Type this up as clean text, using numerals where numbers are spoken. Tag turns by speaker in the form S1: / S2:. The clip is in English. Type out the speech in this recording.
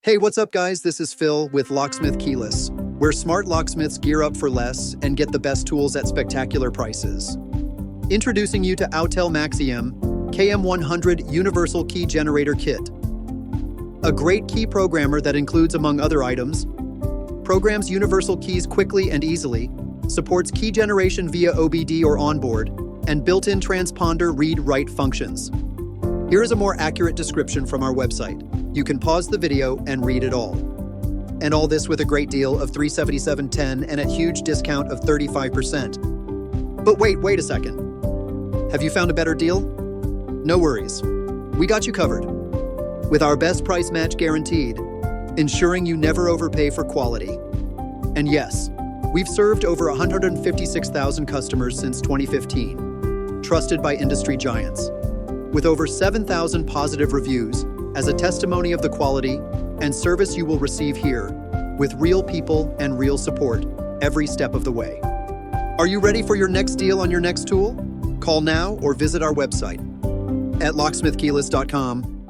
S1: Hey, what's up guys? This is Phil with Locksmith Keyless, where smart locksmiths gear up for less and get the best tools at spectacular prices. Introducing you to Autel MaxiIM KM100 Universal Key Generator Kit. A great key programmer that includes, among other items, programs universal keys quickly and easily, supports key generation via OBD or onboard, and built-in transponder read-write functions. Here is a more accurate description from our website. You can pause the video and read it all. And all this with a great deal of $377.10 and a huge discount of 35%. But wait a second. Have you found a better deal? No worries. We got you covered. With our best price match guaranteed, ensuring you never overpay for quality. And yes, we've served over 156,000 customers since 2015, trusted by industry giants. With over 7,000 positive reviews, as a testimony of the quality and service you will receive here, with real people and real support every step of the way. Are you ready for your next deal on your next tool? Call now or visit our website at locksmithkeyless.com